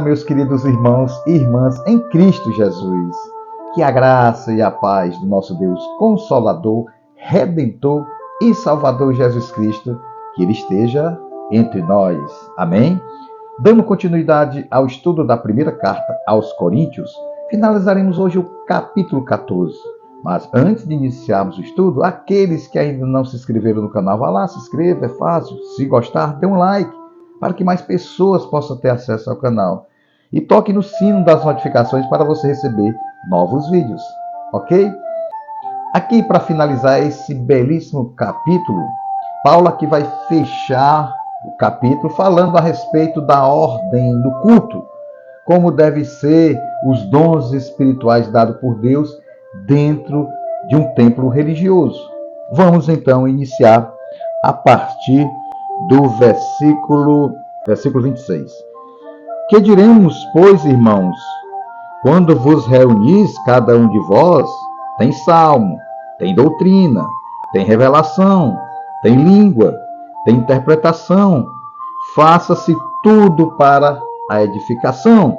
meus queridos irmãos e irmãs em Cristo Jesus. Que a graça e a paz do nosso Deus Consolador, Redentor e Salvador Jesus Cristo, que Ele esteja entre nós. Amém? Dando continuidade ao estudo da primeira carta aos Coríntios, finalizaremos hoje o capítulo 14. Mas antes de iniciarmos o estudo, aqueles que ainda não se inscreveram no canal, vá lá, se inscreva, é fácil. Se gostar, dê um like, para que mais pessoas possam ter acesso ao canal. E toque no sino das notificações para você receber novos vídeos, ok? Aqui, para finalizar esse belíssimo capítulo, Paulo aqui vai fechar o capítulo falando a respeito da ordem do culto, como deve ser os dons espirituais dados por Deus dentro de um templo religioso. Vamos então iniciar a partir do versículo 26. Que diremos, pois, irmãos, quando vos reunis, cada um de vós tem salmo, tem doutrina, tem revelação, tem língua, tem interpretação. Faça-se tudo para a edificação.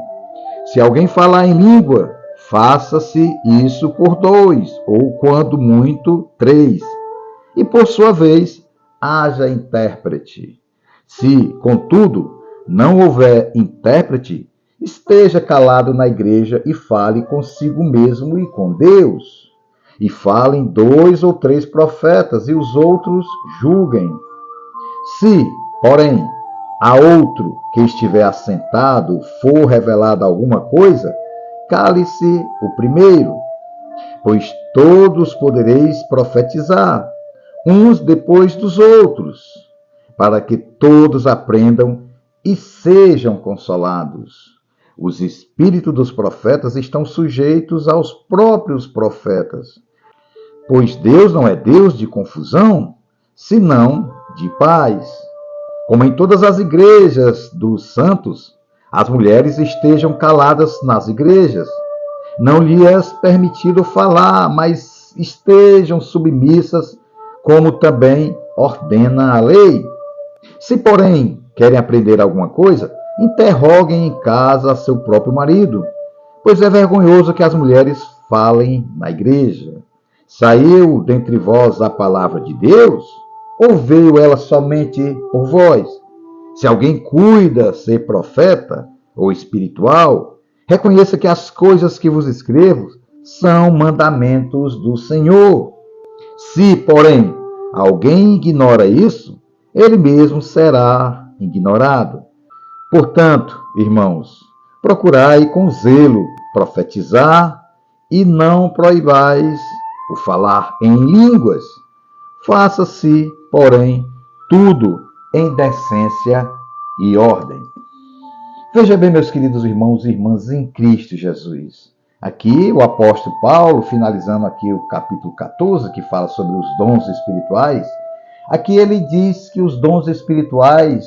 Se alguém falar em língua, faça-se isso por 2, ou quando muito, 3. E por sua vez, haja intérprete. Se, contudo, não houver intérprete, esteja calado na igreja e fale consigo mesmo e com Deus. E falem 2 ou 3 profetas, e os outros julguem. Se, porém, a outro que estiver assentado for revelada alguma coisa, cale-se o primeiro, pois todos podereis profetizar, uns depois dos outros, para que todos aprendam e sejam consolados. Os espíritos dos profetas estão sujeitos aos próprios profetas, pois Deus não é Deus de confusão, senão de paz. Como em todas as igrejas dos santos, as mulheres estejam caladas nas igrejas. Não lhes é permitido falar, mas estejam submissas, como também ordena a lei. Se, porém, querem aprender alguma coisa, interroguem em casa a seu próprio marido, pois é vergonhoso que as mulheres falem na igreja. Saiu dentre vós a palavra de Deus? Ou veio ela somente por vós? Se alguém cuida ser profeta ou espiritual, reconheça que as coisas que vos escrevo são mandamentos do Senhor. Se, porém, alguém ignora isso, ele mesmo será ignorado. Portanto, irmãos, procurai com zelo profetizar e não proibais o falar em línguas. Faça-se, porém, tudo em decência e ordem. Veja bem, meus queridos irmãos e irmãs em Cristo Jesus. Aqui o apóstolo Paulo, finalizando aqui o capítulo 14, que fala sobre os dons espirituais, aqui ele diz que os dons espirituais,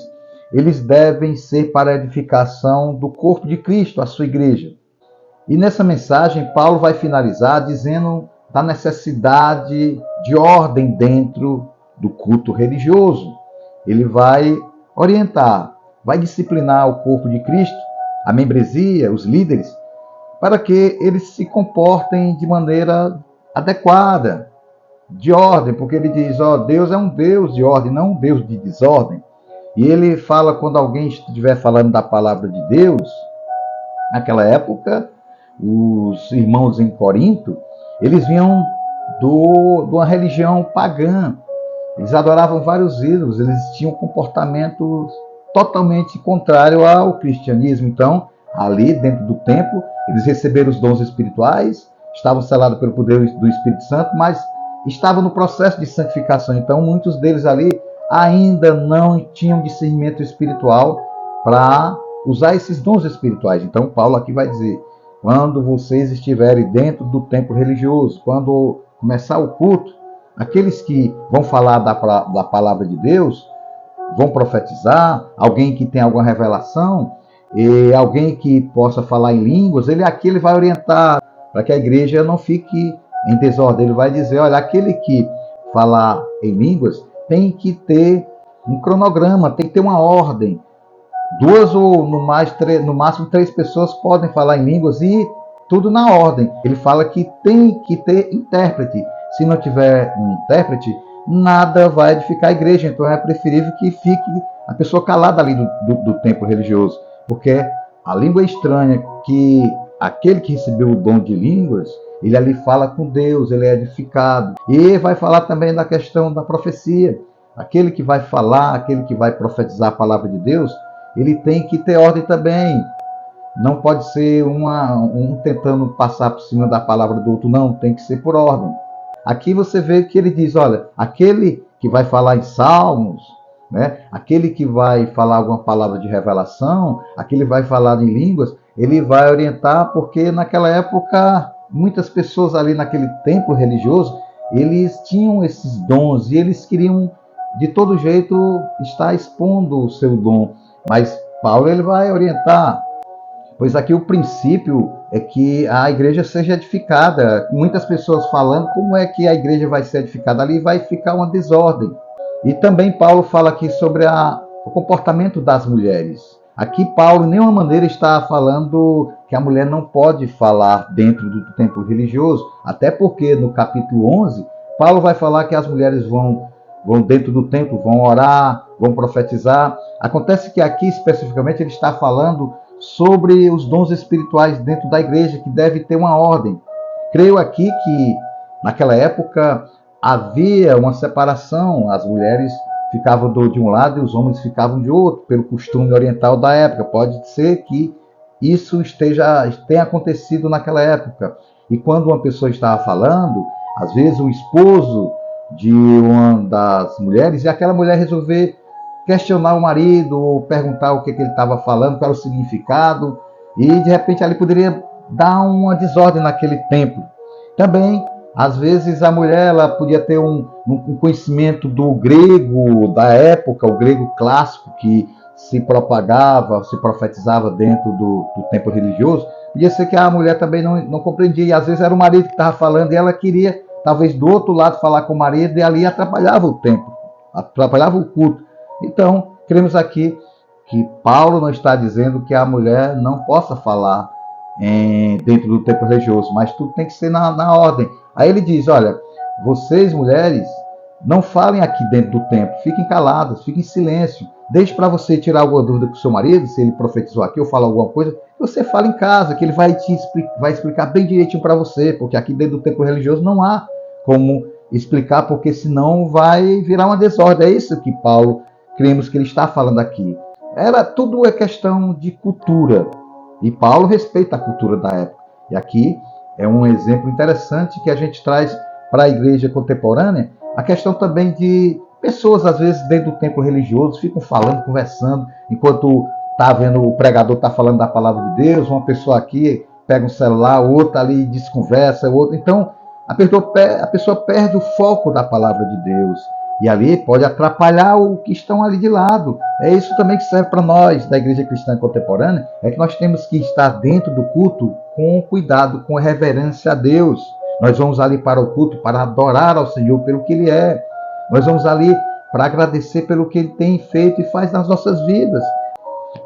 eles devem ser para a edificação do corpo de Cristo, a sua igreja. E nessa mensagem, Paulo vai finalizar dizendo da necessidade de ordem dentro do culto religioso. Ele vai orientar, vai disciplinar o corpo de Cristo, a membresia, os líderes, para que eles se comportem de maneira adequada, de ordem, porque ele diz, Deus é um Deus de ordem, não um Deus de desordem. E ele fala, quando alguém estiver falando da palavra de Deus, naquela época, os irmãos em Corinto, eles vinham de uma religião pagã. Eles adoravam vários ídolos, eles tinham um comportamento totalmente contrário ao cristianismo. Então, ali dentro do templo, eles receberam os dons espirituais, estavam selados pelo poder do Espírito Santo, mas estavam no processo de santificação. Então, muitos deles ali ainda não tinham discernimento espiritual para usar esses dons espirituais. Então, Paulo aqui vai dizer, quando vocês estiverem dentro do templo religioso, quando começar o culto, aqueles que vão falar da palavra de Deus, vão profetizar, alguém que tem alguma revelação, e alguém que possa falar em línguas, ele vai orientar para que a igreja não fique em desordem. Ele vai dizer, olha, aquele que falar em línguas tem que ter um cronograma, tem que ter uma ordem Duas ou no máximo três pessoas podem falar em línguas e tudo na ordem. Ele fala que tem que ter intérprete. Se não tiver um intérprete, nada vai edificar a igreja. Então é preferível que fique a pessoa calada ali do templo religioso. Porque a língua estranha que aquele que recebeu o dom de línguas, ele ali fala com Deus, ele é edificado. E vai falar também da questão da profecia. Aquele que vai falar, aquele que vai profetizar a palavra de Deus, ele tem que ter ordem também. Não pode ser um tentando passar por cima da palavra do outro, não, tem que ser por ordem. Aqui você vê que ele diz, olha, aquele que vai falar em salmos, né? Aquele que vai falar alguma palavra de revelação, aquele que vai falar em línguas, ele vai orientar, porque naquela época, muitas pessoas ali naquele templo religioso, eles tinham esses dons e eles queriam, de todo jeito, estar expondo o seu dom. Mas Paulo ele vai orientar, pois aqui o princípio é que a igreja seja edificada. Muitas pessoas falando como é que a igreja vai ser edificada, ali vai ficar uma desordem. E também Paulo fala aqui sobre o comportamento das mulheres. Aqui Paulo de nenhuma maneira está falando que a mulher não pode falar dentro do templo religioso, até porque no capítulo 11, Paulo vai falar que as mulheres vão dentro do templo, vão orar, vão profetizar. Acontece que aqui especificamente ele está falando sobre os dons espirituais dentro da igreja, que deve ter uma ordem. Creio aqui que naquela época havia uma separação, as mulheres ficavam de um lado e os homens ficavam de outro, pelo costume oriental da época. Pode ser que isso tenha acontecido naquela época. E quando uma pessoa estava falando, às vezes o esposo de uma das mulheres, e aquela mulher resolver questionar o marido, ou perguntar o que ele estava falando, qual era o significado, e de repente ali poderia dar uma desordem naquele templo. Também, às vezes, a mulher ela podia ter um conhecimento do grego da época, o grego clássico, que se propagava, se profetizava dentro do templo religioso. Podia ser que a mulher também não compreendia, e às vezes era o marido que estava falando, e ela queria, talvez do outro lado, falar com o marido, e ali atrapalhava o templo, atrapalhava o culto. Então, cremos aqui que Paulo não está dizendo que a mulher não possa falar dentro do templo religioso, mas tudo tem que ser na ordem. Aí ele diz, olha, vocês mulheres, não falem aqui dentro do templo, fiquem caladas, fiquem em silêncio. Deixe para você tirar alguma dúvida com o seu marido, se ele profetizou aqui ou fala alguma coisa, você fala em casa, que ele vai explicar bem direitinho para você, porque aqui dentro do templo religioso não há como explicar, porque senão vai virar uma desordem. É isso que Paulo cremos que ele está falando aqui. Tudo é questão de cultura. E Paulo respeita a cultura da época. E aqui é um exemplo interessante que a gente traz para a igreja contemporânea. A questão também de pessoas, às vezes, dentro do templo religioso, ficam falando, conversando, enquanto está vendo o pregador está falando da palavra de Deus, uma pessoa aqui pega um celular, outra ali desconversa, outra. Então, a pessoa perde o foco da palavra de Deus. E ali pode atrapalhar o que estão ali de lado. É isso também que serve para nós, da Igreja Cristã Contemporânea, é que nós temos que estar dentro do culto com cuidado, com reverência a Deus. Nós vamos ali para o culto para adorar ao Senhor pelo que Ele é. Nós vamos ali para agradecer pelo que Ele tem feito e faz nas nossas vidas.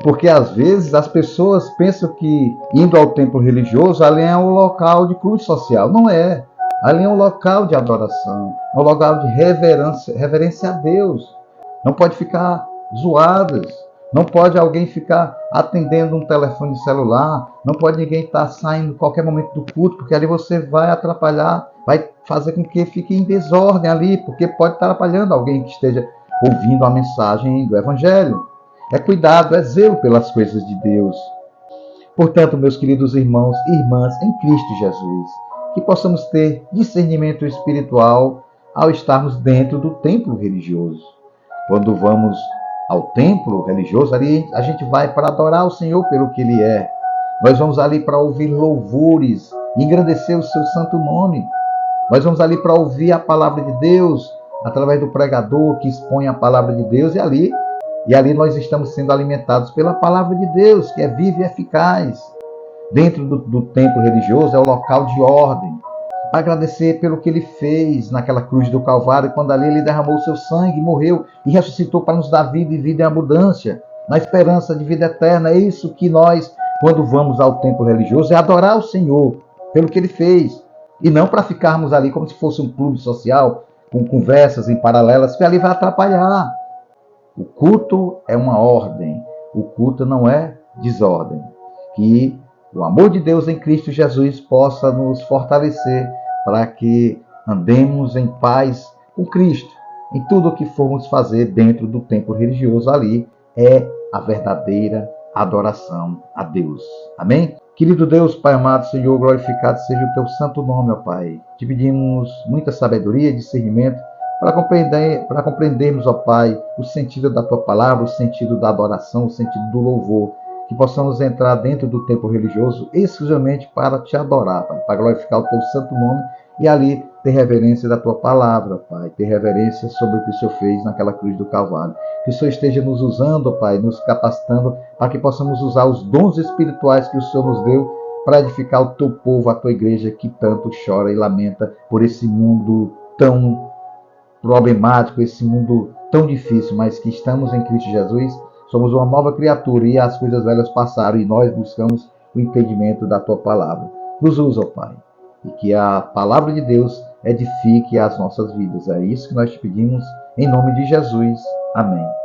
Porque às vezes as pessoas pensam que indo ao templo religioso ali é um local de culto social. Não é. Ali é um local de adoração, é um local de reverência a Deus. Não pode ficar zoadas, não pode alguém ficar atendendo um telefone celular, não pode ninguém estar saindo em qualquer momento do culto, porque ali você vai atrapalhar, vai fazer com que fique em desordem ali, porque pode estar atrapalhando alguém que esteja ouvindo a mensagem do Evangelho. É cuidado, é zelo pelas coisas de Deus. Portanto, meus queridos irmãos e irmãs em Cristo Jesus, que possamos ter discernimento espiritual ao estarmos dentro do templo religioso. Quando vamos ao templo religioso, ali a gente vai para adorar o Senhor pelo que Ele é. Nós vamos ali para ouvir louvores, engrandecer o seu santo nome. Nós vamos ali para ouvir a palavra de Deus, através do pregador que expõe a palavra de Deus, e ali nós estamos sendo alimentados pela palavra de Deus, que é viva e eficaz. Dentro do templo religioso é o local de ordem, para agradecer pelo que Ele fez naquela cruz do Calvário, quando ali Ele derramou o seu sangue, morreu e ressuscitou para nos dar vida e vida em abundância. na esperança de vida eterna. É isso que nós, quando vamos ao templo religioso, é adorar o Senhor pelo que Ele fez. E não para ficarmos ali como se fosse um clube social, com conversas em paralelas, que ali vai atrapalhar. O culto é uma ordem, o culto não é desordem. Que o amor de Deus em Cristo Jesus possa nos fortalecer para que andemos em paz com Cristo. Em tudo o que formos fazer dentro do templo religioso ali é a verdadeira adoração a Deus. Amém? Querido Deus, Pai amado, Senhor, glorificado seja o teu santo nome, ó Pai. Te pedimos muita sabedoria e discernimento para compreendermos, ó Pai, o sentido da Tua palavra, o sentido da adoração, o sentido do louvor, que possamos entrar dentro do templo religioso exclusivamente para Te adorar, Pai, para glorificar o Teu santo nome e ali ter reverência da Tua palavra, Pai, ter reverência sobre o que o Senhor fez naquela cruz do Calvário. Que o Senhor esteja nos usando, ó Pai, nos capacitando para que possamos usar os dons espirituais que o Senhor nos deu para edificar o Teu povo, a Tua igreja que tanto chora e lamenta por esse mundo tão problemático, esse mundo tão difícil, mas que estamos em Cristo Jesus, somos uma nova criatura e as coisas velhas passaram e nós buscamos o entendimento da Tua palavra. Nos usa, ó Pai, e que a palavra de Deus edifique as nossas vidas. É isso que nós te pedimos, em nome de Jesus. Amém.